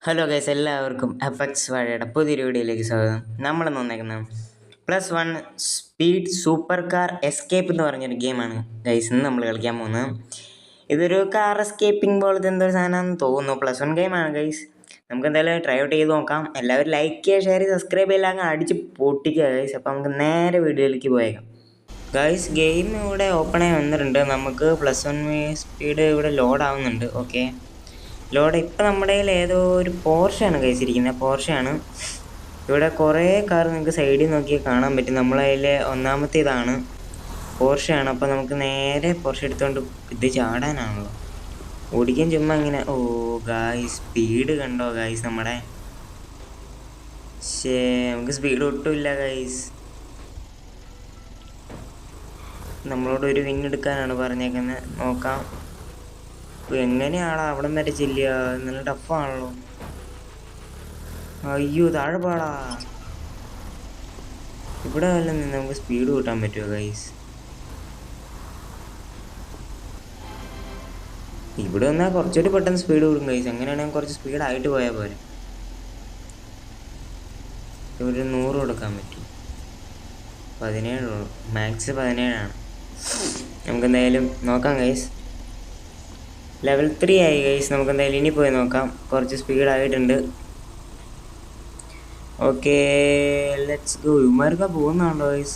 Hello guys, എല്ലാവർക്കും എഫക്സ് വാഴയുടെ പുതിയൊരു വീഡിയോയിലേക്ക് സ്വാഗതം. നമ്മൾ വന്നേക്കുന്നത് +1 സ്പീഡ് സൂപ്പർ കാർ എസ്കേപ്പ് എന്ന് പറഞ്ഞൊരു ഗെയിമാണ് ഗൈസ് ഇന്ന് നമ്മൾ കളിക്കാൻ പോകുന്നത്. ഇതൊരു കാർ എസ്കേപ്പിംഗ് പോലത്തെ എന്തൊരു സാധനമാണെന്ന് തോന്നുന്നു. +1 ഗെയിമാണ് ഗൈസ്. നമുക്ക് എന്തായാലും ട്രൈ ഔട്ട് ചെയ്ത് നോക്കാം. എല്ലാവരും ലൈക്ക് ചെയ്യുക, ഷെയർ ചെയ്യുക, സബ്സ്ക്രൈബ് ചെയ്യില്ല, അടിച്ച് പൊട്ടിക്കുക ഗൈസ്. അപ്പോൾ നമുക്ക് നേരെ വീഡിയോയിലേക്ക് പോയേക്കാം. ഗൈസ്, ഗെയിം ഇവിടെ ഓപ്പണായി വന്നിട്ടുണ്ട്. നമുക്ക് +1 സ്പീഡ് ഇവിടെ ലോഡ് ആവുന്നുണ്ട്. ഓക്കെ, ലോഡ് ഇപ്പം നമ്മുടെ കയ്യിൽ ഏതോ ഒരു പോർഷയാണ് കഴിച്ചിരിക്കുന്നത്. പോർഷയാണ് ഇവിടെ കുറേ കാർ നിങ്ങൾക്ക് സൈഡിൽ നോക്കിയാൽ കാണാൻ പറ്റും. നമ്മളതിലെ ഒന്നാമത്തെ ഇതാണ് പോർഷയാണ്. അപ്പോൾ നമുക്ക് നേരെ പോർഷ എടുത്തുകൊണ്ട് ഇത് ചാടാനാണല്ലോ. ഓടിക്കാൻ ചുമ്മാ ഇങ്ങനെ. ഓ ഗായ്സ്, സ്പീഡ് കണ്ടോ ഗായ്സ് നമ്മുടെ. നമുക്ക് സ്പീഡ് ഒട്ടുമില്ല ഗായ്സ്. നമ്മളോട് ഒരു വിൻ എടുക്കാനാണ് പറഞ്ഞേക്കുന്നത്. നോക്കാം എങ്ങനെയാണോ അവിടം വരെ ചെല്ലുക. നല്ല ടഫാണല്ലോ. അയ്യോ, താഴെ പാടാ. ഇവിടെ വല്ല നിന്ന് നമുക്ക് സ്പീഡ് കൂട്ടാൻ പറ്റുമോ ഗൈസ്? ഇവിടെ വന്നാൽ കുറച്ചുകൂടി പെട്ടെന്ന് സ്പീഡ് കൂടും ഗൈസ്. അങ്ങനെയാണെങ്കിൽ കുറച്ച് സ്പീഡായിട്ട് പോയാൽ പോലെ. ഇവിടെ 100 കൊടുക്കാൻ പറ്റും. 17 മാക്സ് 17ആണ്. നമുക്ക് എന്തായാലും നോക്കാം ഗൈസ്. ലെവൽ 3 ആയി ഗൈസ്. നമുക്ക് എന്തായാലും ഇനി പോയി നോക്കാം. കുറച്ച് സ്പീഡായിട്ടുണ്ട്. Okay, let's go. ഇവന്മാർക്ക് പോകുന്നുണ്ടോ ഗൈസ്?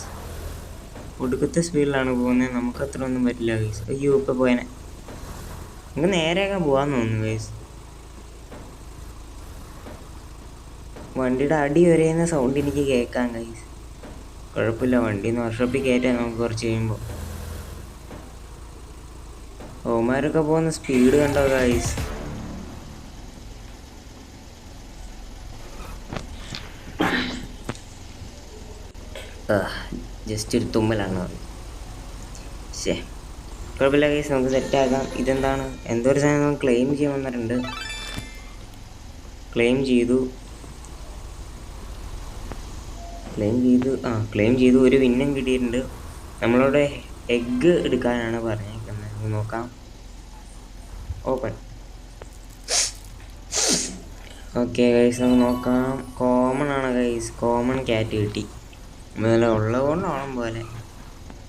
ഒടുക്കത്തെ സ്പീഡിലാണ് പോകുന്നത്. നമുക്ക് അത്ര ഒന്നും പറ്റില്ല ഗൈസ്. അയ്യോ, ഇപ്പം പോയനെ. നമുക്ക് നേരെയൊക്കെ പോകാൻ തോന്നുന്നു ഗൈസ്. വണ്ടിയുടെ അടി വരെയുന്ന സൗണ്ട് എനിക്ക് കേൾക്കാം ഗൈസ്. കുഴപ്പമില്ല, വണ്ടിന്ന് വർക്ക്ഷോപ്പിൽ കയറ്റാം നമുക്ക് കുറച്ച് കഴിയുമ്പോൾ. ഓമാരൊക്കെ പോകുന്ന സ്പീഡ് കണ്ടോ ഗൈസ്? ജസ്റ്റ് ഒരു തുമ്മലാണ്. കുഴപ്പമില്ല ഗൈസ്, നമുക്ക് സെറ്റാക്കാം. ഇതെന്താണ്? എന്തോ ഒരു സാധനം നമുക്ക് ക്ലെയിം ചെയ്യാൻ വന്നിട്ടുണ്ട്. ക്ലെയിം ചെയ്തു. ക്ലെയിം ചെയ്തു. ഒരു വിന്നും കിട്ടിയിട്ടുണ്ട്. നമ്മളോട് എഗ്ഗ് എടുക്കാനാണ് പറഞ്ഞേക്കുന്നത്. നമുക്ക് നോക്കാം. ഓപ്പൺ. ഓക്കെ ഗൈസ്, നമുക്ക് നോക്കാം. കോമൺ ആണ് ഗൈസ്. കോമൺ ക്യാറ്റ് കിട്ടി. നല്ല ഉള്ളതുകൊണ്ടാവണം പോലെ.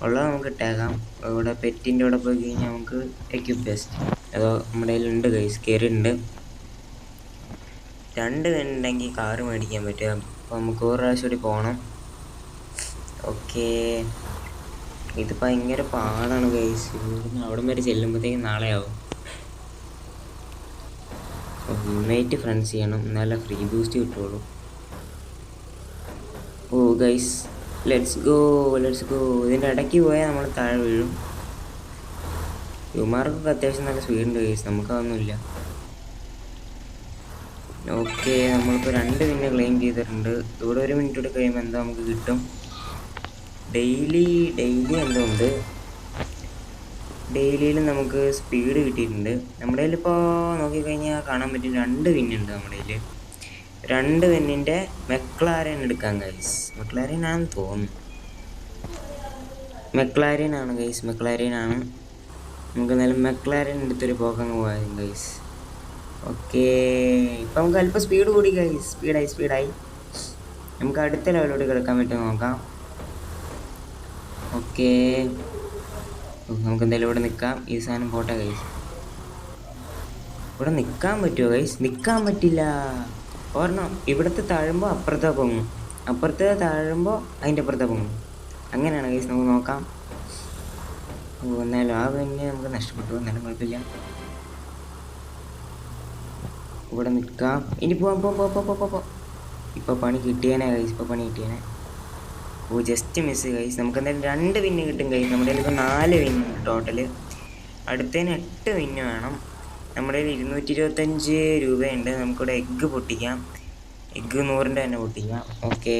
ഉള്ളത് നമുക്ക് ഇട്ടേക്കാം. ഇവിടെ പെറ്റിൻ്റെ ഇവിടെ പോയി കഴിഞ്ഞാൽ നമുക്ക് എക്യുപ്പ് ബെസ്റ്റ് അതോ നമ്മുടെ കയ്യിലുണ്ട് ഗൈസ്. കയറിയിട്ടുണ്ട്. 2 പേരുണ്ടെങ്കിൽ കാറ് മേടിക്കാൻ പറ്റുക. അപ്പോൾ നമുക്ക് ഒരു പ്രാവശ്യം കൂടി പോകണം. ഓക്കെ, ഇത് ഭയങ്കര പാടാണ് ഗൈസ്. അവിടെ വരെ ചെല്ലുമ്പോഴത്തേക്കും നാളെ ആവും. നന്നായിട്ട് ഫ്രണ്ട്സ് ചെയ്യണം, എന്നാലേ ഫ്രീ ബൂസ്റ്റ് കിട്ടുള്ളൂ. ഓ ഗൈസ്, ലെറ്റ്സ് ഗോ. ഇതിൻ്റെ ഇടയ്ക്ക് പോയാൽ നമ്മൾ താഴെ വീഴും. യുമാർക്കൊക്കെ അത്യാവശ്യം നല്ല സ്പീഡുണ്ട് ഗൈസ്. നമുക്കതൊന്നുമില്ല. ഓക്കെ, നമ്മളിപ്പോൾ 2 മിനിറ്റ് ക്ലെയിം ചെയ്തിട്ടുണ്ട്. ഇവിടെ 1 മിനിറ്റ് കൂടെ കഴിയുമ്പോൾ എന്താ നമുക്ക് കിട്ടും. ഡെയിലി എന്തോ ഉണ്ട്. ഡെയിലിയിൽ നമുക്ക് സ്പീഡ് കിട്ടിയിട്ടുണ്ട്. നമ്മുടെ കയ്യിലിപ്പോൾ നോക്കിക്കഴിഞ്ഞാൽ കാണാൻ പറ്റും 2 വിന്നുണ്ട് നമ്മുടെ കയ്യിൽ. 2 വിന്നിൻ്റെ മെക്ലാരൻ എടുക്കാം ഗൈസ്. മെക്ലാരൻ ആണെന്ന് തോന്നുന്നു. മെക്ലാരനാണ് ഗൈസ്. മെക്ലാരനാണ്. നമുക്ക് എന്തായാലും മെക്ലാരൻ എടുത്തൊരു പോക്കങ്ങ് പോയാൽ ഗൈസ്. ഓക്കെ, ഇപ്പം നമുക്ക് അല്പം സ്പീഡ് കൂടി ഗൈസ്. സ്പീഡായി. നമുക്ക് അടുത്ത ലെവലോട്ട് കിടക്കാൻ പറ്റുമോ നോക്കാം. ഓക്കെ, നമുക്ക് എന്തായാലും ഇവിടെ നിൽക്കാം. ഈ സാധനം പോട്ടെ ഗൈസ്. ഇവിടെ നിൽക്കാൻ പറ്റുമോ ഗൈസ്? നിൽക്കാൻ പറ്റില്ല. ഓർണം, ഇവിടുത്തെ താഴുമ്പോൾ അപ്പുറത്തെ പൊങ്ങും, അപ്പുറത്തെ താഴുമ്പോൾ അതിൻ്റെ അപ്പുറത്തെ പൊങ്ങും. അങ്ങനെയാണ് ഗൈസ്. നമുക്ക് നോക്കാം. എന്നാലും ആ പിന്നെ നമുക്ക് നഷ്ടപ്പെട്ടു. എന്നാലും കുഴപ്പമില്ല. ഇവിടെ നിൽക്കാം. ഇനി പോവാം. ഇപ്പോൾ പണി കിട്ടിയേനെ ഗൈസ്. ഓ, ജസ്റ്റ് മിസ് ഗൈസ്. നമുക്ക് എന്തായാലും 2 വിന്ന് കിട്ടും ഗൈസ്. നമ്മുടെ കയ്യിൽ ഇപ്പോൾ 4 വിന്നുണ്ട് ടോട്ടൽ. അടുത്തതിന് 8 വിന്ന് വേണം. നമ്മുടെ കയ്യിൽ 225 രൂപയുണ്ട്. നമുക്കിവിടെ എഗ്ഗ് പൊട്ടിക്കാം. എഗ്ഗ് 100ൻ്റെ തന്നെ പൊട്ടിക്കാം. ഓക്കെ,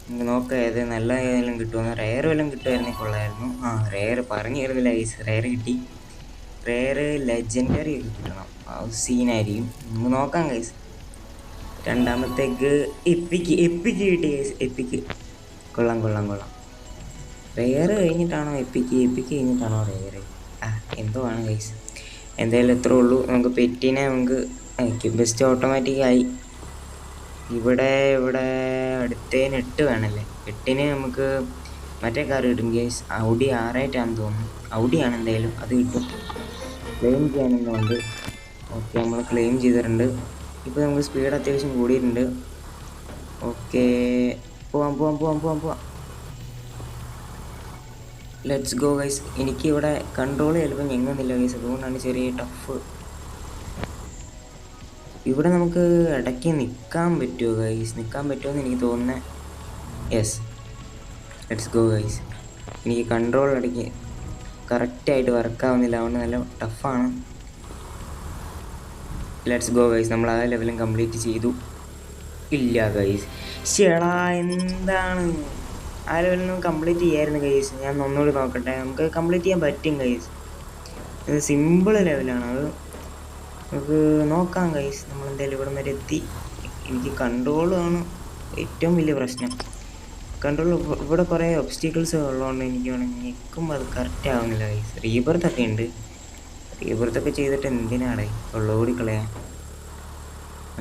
നമുക്ക് നോക്കാം ഏത് നല്ല ഏതെങ്കിലും കിട്ടുമെന്ന്. റെയർ വല്ലതും കിട്ടുമായിരുന്നെങ്കിൽ കൊള്ളായിരുന്നു. റെയർ പറഞ്ഞിരുന്നില്ല ഗൈസ്. റെയർ കിട്ടി. റെയർ ലെജൻഡറി ഒക്കെ കിട്ടണം. സീനായിരിക്കും. നമുക്ക് നോക്കാം ഗൈസ്. രണ്ടാമത്തെ എഗ്ഗ് എപ്പിക്ക് കിട്ടി ഗൈസ്. എപ്പിക്ക് കൊള്ളാം. റെയർ കഴിഞ്ഞിട്ടാണോ എപ്പിക്ക് കഴിഞ്ഞിട്ടാണോ റെയർ? എന്തോ ആണ് ഗൈസ്. എന്തായാലും എത്ര ഉള്ളൂ. നമുക്ക് പെറ്റിനെ നമുക്ക് എനിക്ക് ബെസ്റ്റ് ഓട്ടോമാറ്റിക്കായി. ഇവിടെ ഇവിടെ അടുത്തതിന് 8 വേണമല്ലേ? 8ന് നമുക്ക് മറ്റേ കാർ കിട്ടും ഗേസ്. ഔഡി R8 ആണെന്ന് തോന്നുന്നു. ഔഡിയാണ് എന്തായാലും, അത് കിട്ടും. ക്ലെയിം ചെയ്യാനുള്ളതുകൊണ്ട്. ഓക്കെ, നമ്മൾ ക്ലെയിം ചെയ്തിട്ടുണ്ട്. ഇപ്പോൾ നമുക്ക് സ്പീഡ് അത്യാവശ്യം കൂടിയിട്ടുണ്ട്. ഓക്കെ, പോവാം. Let's go guys. എനിക്കിവിടെ കൺട്രോൾ ചിലപ്പോൾ ഞെങ്ങുന്നില്ല ഗൈസ്, അതുകൊണ്ടാണ് ചെറിയ ടഫ്. ഇവിടെ നമുക്ക് ഇടയ്ക്ക് നിൽക്കാൻ പറ്റുമോ ഗൈസ്? നിൽക്കാൻ പറ്റുമെന്ന് എനിക്ക് തോന്നുന്നത്. Yes, let's go guys. എനിക്ക് കൺട്രോൾ ഇടയ്ക്ക് കറക്റ്റായിട്ട് വർക്കാവുന്നില്ല, അതുകൊണ്ട് നല്ല ടഫാണ്. Let's go guys. നമ്മൾ ആ ലെവലും കംപ്ലീറ്റ് ചെയ്തു. ഇല്ല ഗൈസ്, ചേടാ എന്താണ്? ആ ലെവലൊന്നും കംപ്ലീറ്റ് ചെയ്യായിരുന്നു ഗൈസ്. ഞാൻ ഒന്നുകൂടി നോക്കട്ടെ. നമുക്ക് കംപ്ലീറ്റ് ചെയ്യാൻ പറ്റും ഗൈസ്. ഇത് സിമ്പിൾ ലെവലാണ്, അത് നമുക്ക് നോക്കാം ഗൈസ്. നമ്മളെന്തായാലും ഇവിടെ വരെ എത്തി. എനിക്ക് കൺട്രോളാണ് ഏറ്റവും വലിയ പ്രശ്നം. കൺട്രോൾ ഇവിടെ കുറേ ഒബ്സ്റ്റീക്കിൾസ് ഉള്ളതുകൊണ്ട് എനിക്ക് വേണമെങ്കിൽ നിൽക്കുമ്പോൾ അത് കറക്റ്റ് ആവുന്നില്ല ഗൈസ്. റീബർത്തൊക്കെ ഉണ്ട്. റീബർത്തൊക്കെ ചെയ്തിട്ട് എന്തിനാണ് ഉള്ളോടി കളയാൻ?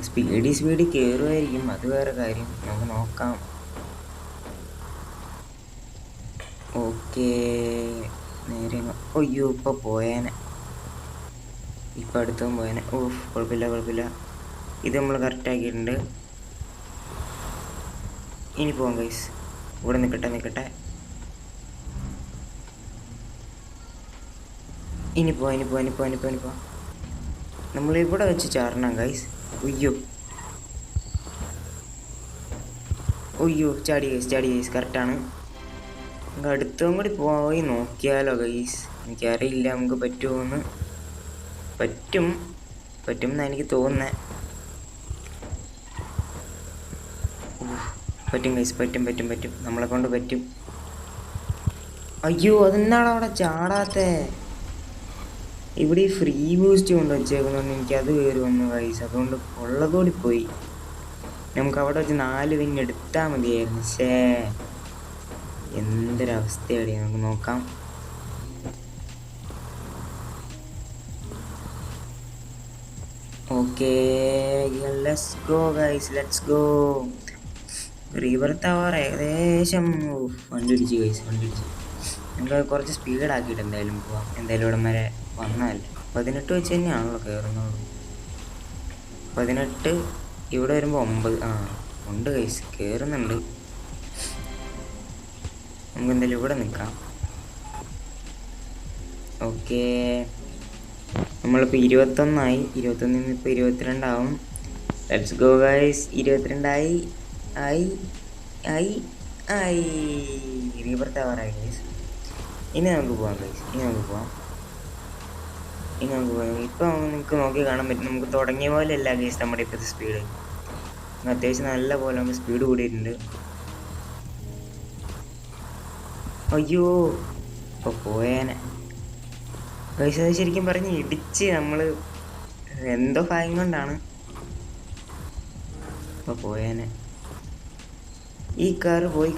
സ്പീഡിൽ കയറുമായിരിക്കും, അത് വേറെ കാര്യം. നമുക്ക് നോക്കാം. ഓക്കെ, നേരെ അയ്യോ ഇപ്പോൾ പോയേനെ, ഇപ്പം അടുത്തും പോയേനെ. ഓഹ്, കുഴപ്പമില്ല. ഇത് നമ്മൾ കറക്റ്റാക്കിയിട്ടുണ്ട്. ഇനി പോവാം ഗൈസ്. ഇവിടെ നിൽക്കട്ടെ. ഇനി പോവാം. നമ്മളിവിടെ വെച്ച് ചാടണം ഗൈസ്. ഉയ്യോ, ചാടി ഗൈസ്. കറക്റ്റാണ്. നമുക്ക് അടുത്തും കൂടി പോയി നോക്കിയാലോ ഗൈസ്? എനിക്കറിയില്ല നമുക്ക് പറ്റുമോയെന്ന്. പറ്റുമെന്നാണ് എനിക്ക് തോന്നുന്നത്. പറ്റും ഗൈസ്, പറ്റും. നമ്മളെ കൊണ്ട് പറ്റും. അയ്യോ, അതെന്താണ് അവിടെ ചാടാത്തെ? ഇവിടെ ഈ ഫ്രീ ബൂസ്റ്റ് കൊണ്ട് വെച്ചേക്കുന്നതുകൊണ്ട് എനിക്കത് കയറുമെന്ന് ഗൈസ്, അതുകൊണ്ട് ഉള്ളതോടി പോയി. നമുക്ക് അവിടെ വെച്ച് 4 വിൻ എടുത്താൽ മതിയായിരുന്നു. എന്തൊരവസ്ഥയാണ്. നമുക്ക് നോക്കാം. Okay, let's go guys, let's go. Rebirth അവർ ഏകദേശം വണ്ടി ഇടിച്ച്. നമുക്ക് കുറച്ച് സ്പീഡാക്കിയിട്ട് എന്തായാലും പോവാം. എന്തായാലും ഇവിടം വരെ വന്നതല്ലേ. 18 വെച്ച് തന്നെയാണല്ലോ കയറുന്നത്. 18 ഇവിടെ വരുമ്പോൾ 9. ഉണ്ട് ഗൈസ്, കയറുന്നുണ്ട്. നമുക്ക് എന്തായാലും ഇവിടെ നിൽക്കാം. ഓക്കെ, നമ്മളിപ്പോൾ 21 ആയി. 21 ഇപ്പോൾ 22 ആവും. Let's go guys. 22 ആയി. റീബർത്ത് ആവാറായി ഗൈസ്. ഇനി നമുക്ക് പോവാം ഗൈസ്. ഇപ്പം നിങ്ങൾക്ക് നോക്കി കാണാൻ പറ്റും. നമുക്ക് തുടങ്ങിയ പോലെ അല്ല ഗൈസ് നമ്മുടെ ഇപ്പോഴത്തെ സ്പീഡ്. അത്യാവശ്യം നല്ല പോലെ നമുക്ക് സ്പീഡ് കൂടിയിട്ടുണ്ട്. അയ്യോ, ഇപ്പോൾ പോയേനെ ഗൈസ്. അത് ശരിക്കും പറഞ്ഞ് ഇടിച്ച് നമ്മൾ എന്തോ ഭാഗ്യം കൊണ്ടാണ്. ഇപ്പോൾ പോയേനെ. ഈ കാർ പോയി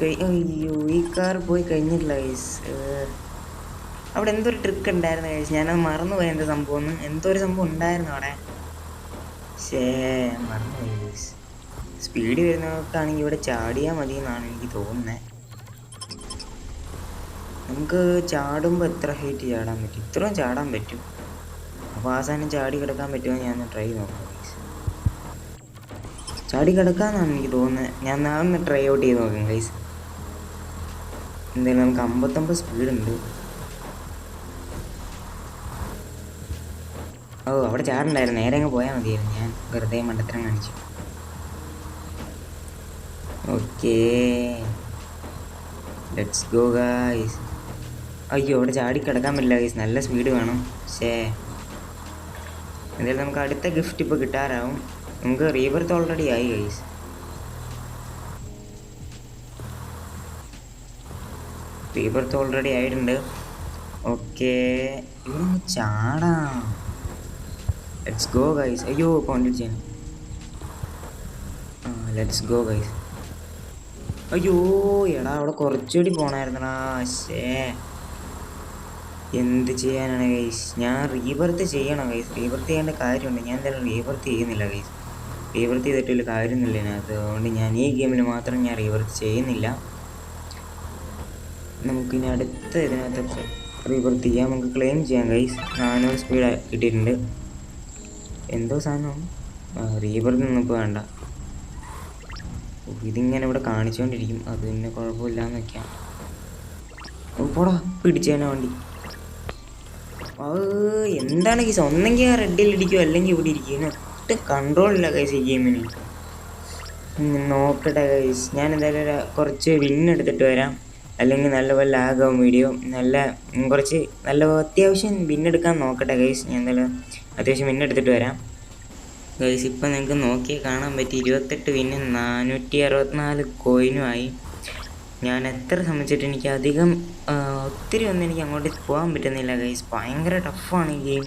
കഴിഞ്ഞിട്ടില്ല ഗൈസ്. അവിടെ എന്തോ ഒരു ട്രിക്ക് ഉണ്ടായിരുന്നു ഗൈസ്, ഞാനത് മറന്നുപോയി. എന്തോ ഒരു സംഭവം ഉണ്ടായിരുന്നു അവിടെ. മറന്നുപോയി ഗൈസ്. സ്പീഡ് വരുന്നവർക്കാണെങ്കിൽ ഇവിടെ ചാടിയാൽ മതി എന്നാണ് എനിക്ക് തോന്നുന്നത്. നമുക്ക് ചാടുമ്പോൾ എത്ര ഹൈറ്റ് ചാടാൻ പറ്റും? ഇത്രയും ചാടാൻ പറ്റും. അപ്പോൾ അവസാനം ചാടി കിടക്കാൻ പറ്റുമോ ഞാൻ ട്രൈ നോക്കാം ഗൈസ്. ചാടി കിടക്കാമെന്നാണ് എനിക്ക് തോന്നുന്നത്. ഞാൻ നാളെ ട്രൈ ഔട്ട് ചെയ്ത് നോക്കാം ഗൈസ്. എന്തായാലും നമുക്ക് 59 സ്പീഡുണ്ട്. അവിടെ ചാടുണ്ടായിരുന്നു. നേരെ അങ്ങ് പോയാൽ മതിയായിരുന്നു. ഞാൻ വെറുതെ മണ്ടത്തരം കാണിച്ചു. Okay, let's go guys. അയ്യോ, അവിടെ ചാടി കിടക്കാൻ പറ്റില്ല ഗൈസ്, നല്ല സ്പീഡ് വേണം. എന്തായാലും നമുക്ക് അടുത്ത ഗിഫ്റ്റ് ഇപ്പോൾ കിട്ടാറാവും. നമുക്ക് റീബർത്ത് ഓൾറെഡി ആയി ഗൈസ്. റീബർത്ത് ഓൾറെഡി ആയിട്ടുണ്ട്. ഓക്കെ, ഇവിടെ ചാടാം. Let's go guys. അയ്യോ, കോൺടാക്ട് ചെയ്യാൻ. Let's go guys. അയ്യോ, എടാ അവിടെ കുറച്ചുകൂടി പോകണമായിരുന്നടാ. എന്ത് ചെയ്യാനാണ് ഗൈസ്, ഞാൻ റീബർത്ത് ചെയ്യണം ഗൈസ്. റീബർത്ത് ചെയ്യേണ്ട കാര്യമുണ്ട്. ഞാൻ എന്തായാലും റീബർത്ത് ചെയ്യുന്നില്ല ഗൈസ്. റീബർത്ത് ചെയ്തിട്ട് വലിയ കാര്യമൊന്നുമില്ല ഇതിനകത്ത്. അതുകൊണ്ട് ഞാൻ ഈ ഗെയിമിൽ മാത്രം ഞാൻ റീബർത്ത് ചെയ്യുന്നില്ല. നമുക്കിനി അടുത്ത ഇതിനകത്തൊക്കെ റീബർത്ത് ചെയ്യാം. നമുക്ക് ക്ലെയിം ചെയ്യാം ഗൈസ്. 400 സ്പീഡ് കിട്ടിയിട്ടുണ്ട്. എന്തോ സാധനം റീബർത്ത് ഇപ്പോൾ വേണ്ട. ഇതിങ്ങനെ ഇവിടെ കാണിച്ചുകൊണ്ടിരിക്കും. അത് പിന്നെ കുഴപ്പമില്ലാന്ന് വെക്കാം. പോടാ, പിടിച്ചേനെ വണ്ടി. എന്താണ് ഗൈസ്, ഒന്നെങ്കിൽ ആ റെഡിൽ ഇടിക്കും അല്ലെങ്കിൽ ഇവിടെ ഇരിക്കും. ഒട്ടും കൺട്രോളില്ല ഗൈസ് ഈ ഗെയിമിന്. നോക്കട്ടെ ഗൈസ്, ഞാൻ എന്തായാലും കുറച്ച് വിന്നെടുത്തിട്ട് വരാം. അല്ലെങ്കിൽ നല്ലപോലെ ലാഗാവും വീഡിയോ. കുറച്ച് അത്യാവശ്യം വിന്നെടുക്കാൻ നോക്കട്ടെ ഗൈസ്. ഞാൻ എന്തായാലും അത്യാവശ്യം വിന്നെടുത്തിട്ട് വരാം ഗൈസ്. ഇപ്പം നിങ്ങൾക്ക് നോക്കിയാൽ കാണാൻ പറ്റി 28 വിന്നും 464 കോയിനുമായി. ഞാൻ എത്ര ശ്രമിച്ചിട്ട് എനിക്ക് അധികം ഒത്തിരി ഒന്നും എനിക്ക് അങ്ങോട്ട് പോകാൻ പറ്റുന്നില്ല ഗൈസ്. ഭയങ്കര ടഫാണ് ഈ ഗെയിം.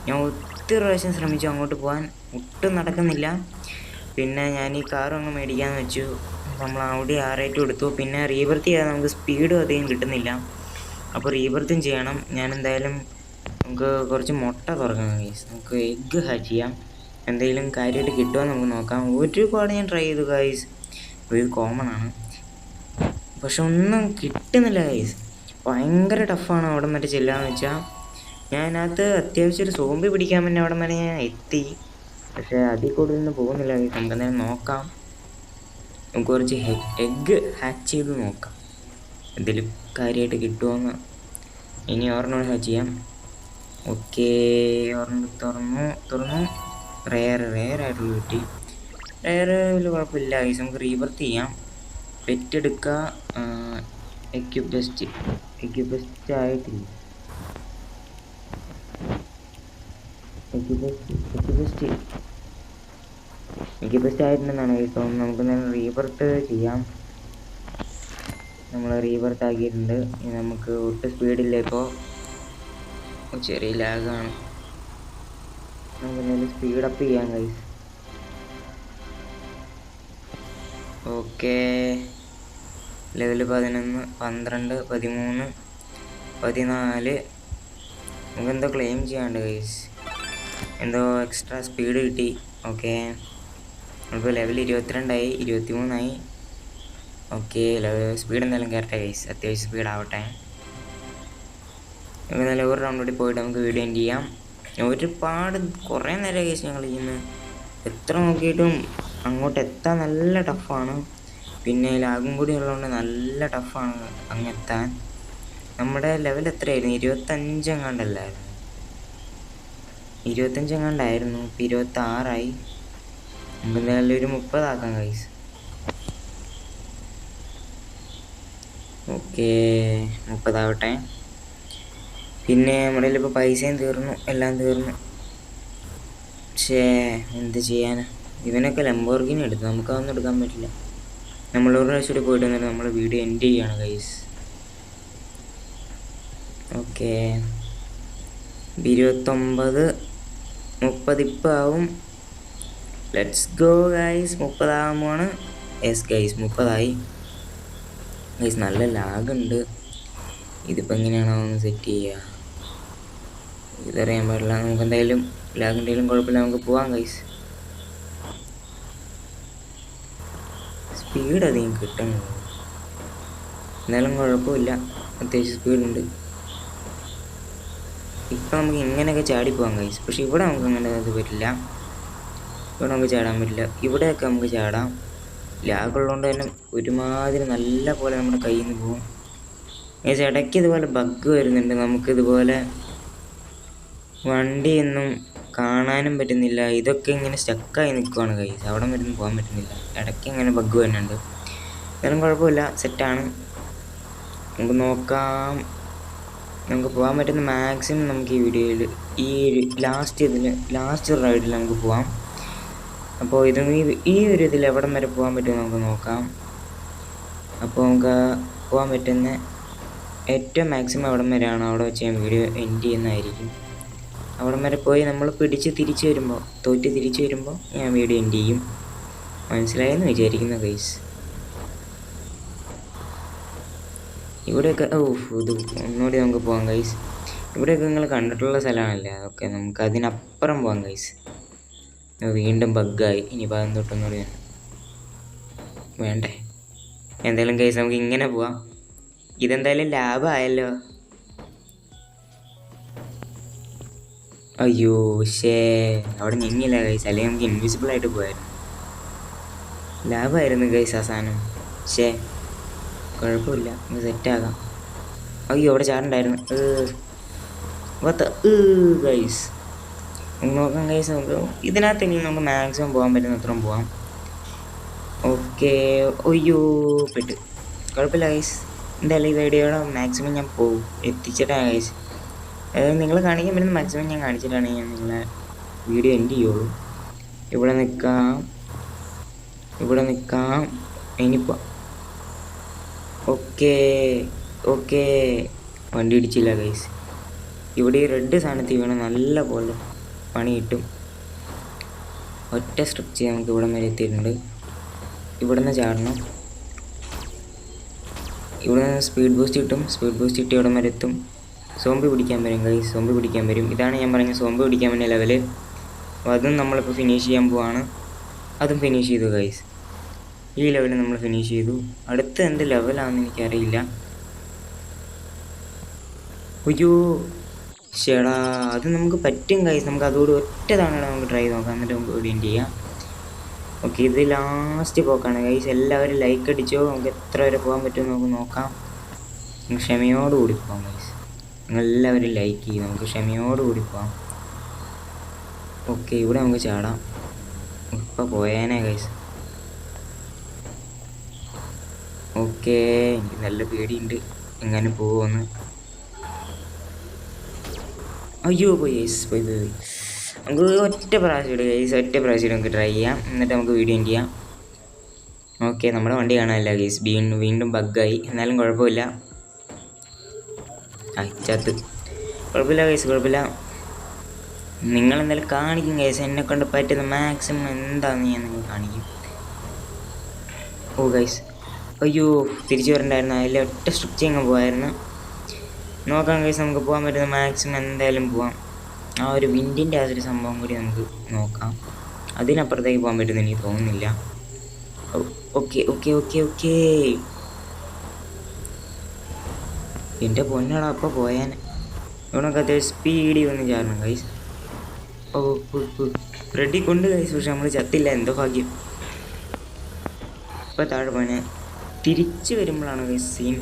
ഞാൻ ഒത്തിരി പ്രാവശ്യം ശ്രമിച്ചു അങ്ങോട്ട് പോകാൻ, ഒട്ടും നടക്കുന്നില്ല. പിന്നെ ഞാൻ ഈ കാറും അങ്ങ് മേടിക്കാമെന്ന് വെച്ചു. നമ്മൾ അവിടെ R8 കൊടുത്തു. പിന്നെ റീബർത്ത് ചെയ്യാൻ നമുക്ക് സ്പീഡും അധികം കിട്ടുന്നില്ല. അപ്പോൾ റീബർത്തും ചെയ്യണം. ഞാൻ എന്തായാലും നമുക്ക് കുറച്ച് മുട്ട തുറക്കാം ഗൈസ്. നമുക്ക് എഗ്ഗ് ഹാച്ച് ചെയ്യാം. എന്തെങ്കിലും കാര്യമായിട്ട് കിട്ടുമോ നമുക്ക് നോക്കാം. ഒരുപാട് ഞാൻ ട്രൈ ചെയ്തു ഗൈസ്. ഇത് കോമൺ ആണ്, പക്ഷെ ഒന്നും കിട്ടുന്നില്ല ഗൈസ്. ഭയങ്കര ടഫാണ് അവിടെ വരെ ചെല്ലാന്ന് വെച്ചാൽ. ഞാനത് അത്യാവശ്യം ഒരു സോംബി പിടിക്കാൻ വേണ്ടി അവിടെ വരെ ഞാൻ എത്തി. പക്ഷേ അതിൽ കൂടുതലൊന്നും പോകുന്നില്ല ഗൈസ്. നമുക്ക് എന്തായാലും നോക്കാം. നമുക്ക് കുറച്ച് എഗ്ഗ് ഹാച്ച് ചെയ്ത് നോക്കാം എന്തെങ്കിലും കാര്യമായിട്ട് കിട്ടുമോയെന്ന്. ഇനി ഒരെണ്ണം ഹാച്ച് ചെയ്യാം. ഓക്കെ, ഒരെണ്ണം തുറന്നു. റെയർ ആയിട്ടുള്ള കിട്ടി. റെയർ വലിയ കുഴപ്പമില്ല ഗൈസ്. നമുക്ക് റീബർത്ത് ചെയ്യാം. പെറ്റെടുക്കുക. എക്യുപെസ്റ്റ് ആയിട്ടില്ല. എക്യുപെസ്റ്റ് ആയിട്ടുണ്ടെന്നാണ് ഗൈസ് തോന്നുന്നത്. നമുക്ക് എന്തായാലും റീബർത്ത് ചെയ്യാം. നമ്മൾ റീബർത്ത് ആക്കിയിട്ടുണ്ട്. ഇനി നമുക്ക് ഒട്ടും സ്പീഡില്ല, ഇപ്പോൾ ചെറിയ ലാഗാണ്. നമുക്ക് എന്തായാലും സ്പീഡപ്പ് ചെയ്യാം ഗൈസ്. Okay, level 11, 12, 13, 14. നമുക്കെന്തോ ക്ലെയിം ചെയ്യാണ്ട് ഗൈസ്. എന്തോ എക്സ്ട്രാ സ്പീഡ് കിട്ടി. ഓക്കെ, നമ്മളിപ്പോൾ ലെവൽ 22 ആയി, 23 ആയി. ഓക്കെ, സ്പീഡ് എന്തായാലും കയറട്ടെ ഗൈസ്. അത്യാവശ്യം സ്പീഡാവട്ടെ. നമുക്ക് നല്ല ഒരു റൗണ്ട് കൂടി പോയിട്ട് നമുക്ക് വീഡിയോ എൻഡ് ചെയ്യാം. ഒരുപാട് കുറേ നേരം ഗൈസ് ഞങ്ങൾ ഇന്ന് എത്ര നോക്കിയിട്ടും അങ്ങോട്ട് എത്താൻ നല്ല ടഫാണ്. പിന്നെ ലാഗും കൂടി ഉള്ളതുകൊണ്ട് നല്ല ടഫാണ് അങ്ങെത്താൻ. നമ്മുടെ ലെവൽ എത്രയായിരുന്നു? 25 എങ്ങാണ്ടല്ലായിരുന്നു. 25 എങ്ങാണ്ടായിരുന്നു. ഇപ്പോൾ 26 ആയി. നമുക്ക് എന്തായാലും ഒരു 30 ആക്കാം ഗൈസ്. ഓക്കെ, 30 ആവട്ടെ. പിന്നെ നമ്മുടെ ഇപ്പോൾ പൈസയും തീർന്നു, എല്ലാം തീർന്നു. പക്ഷേ എന്ത് ചെയ്യാനാ, ഇവനൊക്കെ ലംബോർഗിനി എടുത്തു. നമുക്കതൊന്നും എടുക്കാൻ പറ്റില്ല. നമ്മൾ ഒരു പ്രാവശ്യം കൂടി പോയിട്ട് വന്നിട്ട് നമ്മൾ വീഡിയോ എൻഡ് ചെയ്യാണ് ഗൈസ്. ഓക്കെ, 29, 30 ഇപ്പം ആവും. Let's go guys. 30 ആകുമ്പോഴാണ്. യെസ് ഗൈസ്, 30 ആയി ഗൈസ്. നല്ല ലാഗുണ്ട്. ഇതിപ്പോൾ എങ്ങനെയാണോ ഒന്ന് സെറ്റ് ചെയ്യുക, ഇതറിയാൻ പാടില്ല. നമുക്ക് എന്തായാലും ലാഗ് എന്തെങ്കിലും കുഴപ്പമില്ല, നമുക്ക് പോവാം ഗൈസ്. സ്പീഡ് അധികം കിട്ടുന്നുണ്ട്, എന്നാലും കുഴപ്പമില്ല, അത്യാവശ്യം സ്പീഡുണ്ട്. ഇപ്പം നമുക്ക് ഇങ്ങനെയൊക്കെ ചാടിപ്പോവാം ഗൈസ്. പക്ഷെ ഇവിടെ നമുക്ക് അങ്ങനെ അത് പറ്റില്ല. ഇവിടെ നമുക്ക് ചാടാൻ പറ്റില്ല. ഇവിടെയൊക്കെ നമുക്ക് ചാടാം. ലാഗുള്ളതുകൊണ്ട് തന്നെ ഒരുമാതിരി നല്ല പോലെ നമ്മുടെ കയ്യിൽ നിന്ന് പോകും ഗൈസ്. ഇടയ്ക്ക് ഇതുപോലെ ബഗ് വരുന്നുണ്ട്. നമുക്കിതുപോലെ വണ്ടിയൊന്നും കാണാനും പറ്റുന്നില്ല. ഇതൊക്കെ ഇങ്ങനെ സ്റ്റക്കായി നിൽക്കുവാണ് ഗൈസ്. അവിടെ വരുന്ന് പോകാൻ പറ്റുന്നില്ല. ഇടയ്ക്ക് ഇങ്ങനെ ബഗ് വരുന്നുണ്ട്. എന്നാലും കുഴപ്പമില്ല, സെറ്റാണ്. നമുക്ക് നോക്കാം. നമുക്ക് പോകാൻ പറ്റുന്ന മാക്സിമം നമുക്ക് ഈ വീഡിയോയിൽ ഈ ലാസ്റ്റ് റൈഡിൽ നമുക്ക് പോവാം. അപ്പോൾ ഈ ഒരു ഇതിൽ എവിടം വരെ പോകാൻ പറ്റുമോ നമുക്ക് നോക്കാം. അപ്പോൾ നമുക്ക് പോകാൻ പറ്റുന്ന ഏറ്റവും മാക്സിമം എവിടം വരെയാണോ അവിടെ വെച്ച് ഞാൻ വീഡിയോ എൻഡ് ചെയ്യുന്നതായിരിക്കും. അവിടം വരെ പോയി നമ്മൾ തോറ്റ് തിരിച്ച് വരുമ്പോൾ ഞാൻ വീഡിയോ എൻഡ് ചെയ്യും. മനസ്സിലായെന്ന് വിചാരിക്കുന്നു ഗൈസ്. ഇവിടെയൊക്കെ ഇത് ഒന്നുകൂടി നമുക്ക് പോകാം ഗൈസ്. ഇവിടെയൊക്കെ നിങ്ങൾ കണ്ടിട്ടുള്ള സ്ഥലമാണല്ലേ, അതൊക്കെ നമുക്ക് അതിനപ്പുറം പോകാം ഗൈസ്. വീണ്ടും ബഗ്ഗായി. ഇനിയിപ്പോൾ അതും തൊട്ടെന്ന് പറയാൻ വേണ്ടേ. എന്തായാലും ഗൈസ് നമുക്ക് ഇങ്ങനെ പോവാം. ഇതെന്തായാലും ലാഭമായല്ലോ. അയ്യോ അവിടെ ഞെങ്ങില്ല ഗൈസ്, അല്ലെങ്കിൽ നമുക്ക് ഇൻവിസിബിളായിട്ട് പോയായിരുന്നു. ലാഭമായിരുന്നു ഗൈസ് ആ സാധനം. കുഴപ്പമില്ല, നമുക്ക് സെറ്റാകാം. അയ്യോ അവിടെ ചാറുണ്ടായിരുന്നു. ഗൈസ് നോക്കാം ഗൈസ്, നമുക്ക് ഇതിനകത്ത് ഇനി നമുക്ക് മാക്സിമം പോകാൻ പറ്റുന്ന അത്രയും പോവാം. ഓക്കെ. അയ്യോ പെട്ട്. കുഴപ്പമില്ല ഗൈസ്, എന്തായാലും ഈ വീഡിയോയുടെ മാക്സിമം ഞാൻ എത്തിച്ചിട്ടാണ് ഗൈസ്. അതായത് നിങ്ങൾ കാണിക്കാൻ പറ്റുന്ന മാക്സിമം ഞാൻ കാണിച്ചിട്ടാണ് ഞാൻ നിങ്ങളെ വീഡിയോ എൻഡ് ചെയ്യുള്ളൂ. ഇവിടെ നിൽക്കാം ഇനിയിപ്പോൾ. ഓക്കെ വണ്ടി ഇടിച്ചില്ല ഗൈസ്. ഇവിടെ ഈ റെഡ് സാധനത്തിൽ വീണ് നല്ല പോലെ പണി കിട്ടും. ഒറ്റ സ്ട്രിപ്പ് ചെയ്യാൻ നമുക്ക് ഇവിടെ വരെ എത്തിയിട്ടുണ്ട്. ഇവിടെ നിന്ന് ചാടണം. ഇവിടെ നിന്ന് സ്പീഡ് ബൂസ്റ്റ് കിട്ടി ഇവിടെ വരെ എത്തും. സോംബി പിടിക്കാൻ വരും ഗൈസ്, സോംബി പിടിക്കാൻ വരും. ഇതാണ് ഞാൻ പറഞ്ഞ സോംബി പിടിക്കാൻ വേണ്ടിയ ലെവല്. അപ്പോൾ അതും നമ്മളിപ്പോൾ ഫിനിഷ് ചെയ്യാൻ പോവാണ്. അതും ഫിനിഷ് ചെയ്തു ഗൈസ്. ഈ ലെവൽ നമ്മൾ ഫിനിഷ് ചെയ്തു. അടുത്ത എന്ത് ലെവലാണെന്ന് എനിക്കറിയില്ല. അയ്യോ ചേടാ, അത് നമുക്ക് പറ്റും ഗൈസ്. നമുക്ക് അതോട് ഒറ്റ തവണ നമുക്ക് ട്രൈ നോക്കാം, എന്നിട്ട് നമുക്ക് വീഡിയോ ചെയ്യാം. ഓക്കെ, ഇത് ലാസ്റ്റ് പോക്കാണ് ഗൈസ്. എല്ലാവരും ലൈക്ക് അടിച്ചോ. നമുക്ക് എത്ര വരെ പോകാൻ പറ്റുമെന്ന് നമുക്ക് നോക്കാം. നമുക്ക് ക്ഷമയോടുകൂടി പോകാം ഗൈസ്. നിങ്ങളെല്ലാവരും ലൈക്ക് ചെയ്യും. നമുക്ക് ക്ഷമയോടുകൂടി പോകാം. ഓക്കെ, ഇവിടെ നമുക്ക് ചാടാം. ഇപ്പോൾ പോയേനെ ഗൈസ്. ഓക്കെ, എനിക്ക് നല്ല പേടിയുണ്ട് എങ്ങനെ പോകുമെന്ന്. അയ്യോ പോയി ഗൈസ്, പോയി. നമുക്ക് ഒറ്റ പ്രാവശ്യം ഗൈസ്, ഒറ്റ പ്രാവശ്യം നമുക്ക് ട്രൈ ചെയ്യാം, എന്നിട്ട് നമുക്ക് വീഡിയോ ചെയ്യാം. ഓക്കെ, നമ്മുടെ വണ്ടി കാണാനില്ല ഗൈസ്. വീണ്ടും ബഗ്ഗായി. എന്നാലും കുഴപ്പമില്ല. ചത്ത്. കുഴപ്പമില്ല ഗൈസ്, കുഴപ്പമില്ല. നിങ്ങളെന്തായാലും കാണിക്കും ഗൈസ്. എന്നെ കൊണ്ട് പറ്റുന്ന മാക്സിമം എന്താണെന്ന് ഞാൻ നിങ്ങൾ കാണിക്കും. ഓ ഗൈസ്, അയ്യോ തിരിച്ചു വരണ്ടായിരുന്നു. അതിൽ ഒറ്റ സ്ട്രിച്ച് അങ്ങ് പോയായിരുന്നു. നോക്കാം ഗൈസ്, നമുക്ക് പോകാൻ പറ്റുന്ന മാക്സിമം എന്തായാലും പോവാം. ആ ഒരു വിൻഡിൻ്റെ ആ ഒരു സംഭവം കൂടി നമുക്ക് നോക്കാം. അതിനപ്പുറത്തേക്ക് പോകാൻ പറ്റുമെന്ന് എനിക്ക് തോന്നുന്നില്ല. ഓക്കെ എൻ്റെ പൊന്നാടാ, അപ്പോൾ പോയാൻ ഇവണൊക്കെ അത്യാവശ്യം സ്പീഡിൽ വന്ന് ചാടണം ഗൈസ്. റെഡി കൊണ്ട് ഗൈസ്, പക്ഷെ നമ്മൾ ചത്തില്ല. എന്തോ ഭാഗ്യം. ഇപ്പോൾ താഴെ പോയാൽ തിരിച്ച് വരുമ്പോഴാണ് ഗൈസ് സീൻ.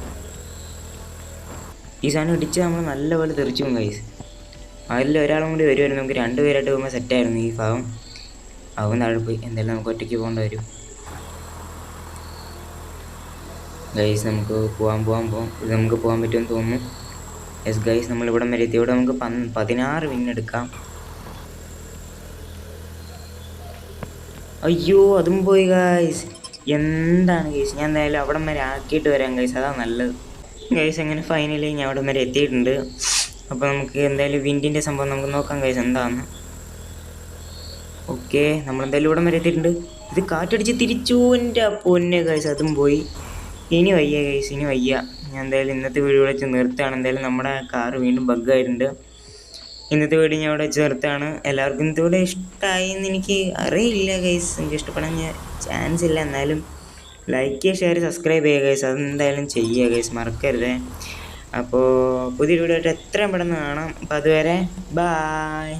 ഈ സാധനം ഇടിച്ച് നമ്മൾ നല്ലപോലെ തെറിച്ചു പോകും ഗൈസ്. അതിൽ ഒരാളും കൂടി വരുമായിരുന്നു. നമുക്ക് 2 പേരായിട്ട് പോകുമ്പോൾ സെറ്റായിരുന്നു ഈ ഭാഗം. അവൻ താഴെ പോയി. എന്തായാലും നമുക്ക് ഒറ്റയ്ക്ക് പോകേണ്ടി വരും ഗൈസ്. നമുക്ക് പോവാം. ഇത് നമുക്ക് പോകാൻ പറ്റുമെന്ന് തോന്നുന്നു. യെസ് ഗൈസ്, നമ്മളിവിടെ വരെ എത്തി. ഇവിടെ നമുക്ക് 16 വിൻ എടുക്കാം. അയ്യോ അതും പോയി ഗൈസ്. എന്താണ് ഗൈസ്, ഞാൻ എന്തായാലും അവിടം വരെ ആക്കിയിട്ട് വരാം ഗൈസ്, അതാണ് നല്ലത് ഗൈസ്. അങ്ങനെ ഫൈനലി ഞാൻ അവിടം വരെ എത്തിയിട്ടുണ്ട്. അപ്പോൾ നമുക്ക് എന്തായാലും വിൻഡിൻ്റെ സംഭവം നമുക്ക് നോക്കാം ഗൈസ് എന്താണെന്ന്. ഓക്കെ, നമ്മളെന്തായാലും ഇവിടം വരെ എത്തിയിട്ടുണ്ട്. ഇത് കാറ്റടിച്ച് തിരിച്ചു. എൻ്റെ പൊന്നെ ഗൈസ്, അതും പോയി. ഇനി വയ്യ ഗൈസ്, ഇനി വയ്യ. ഞാൻ എന്തായാലും ഇന്നത്തെ വീഡിയോ വെച്ച് നിർത്തുകയാണ്. എന്തായാലും നമ്മുടെ കാറ് വീണ്ടും ബഗ്ഗായിട്ടുണ്ട്. ഇന്നത്തെ വീഡിയോ ഞാൻ ഇവിടെ വെച്ച് നിർത്താണ്. എല്ലാവർക്കും ഇന്നത്തെ വീഡിയോ ഇഷ്ടമായി എന്ന് എനിക്ക് അറിയില്ല ഗൈസ്. എനിക്ക് ഇഷ്ടപ്പെടാൻ ചാൻസ് ഇല്ല. എന്നാലും ലൈക്ക് ചെയ്യുക, ഷെയർ, സബ്സ്ക്രൈബ് ചെയ്യുക ഗൈസ്. അതെന്തായാലും ചെയ്യുക ഗൈസ്, മറക്കരുത്. അപ്പോൾ പുതിയൊരു വീഡിയോ ആയിട്ട് എത്രയും പെട്ടെന്ന് കാണാം. അപ്പോൾ അതുവരെ ബായ്.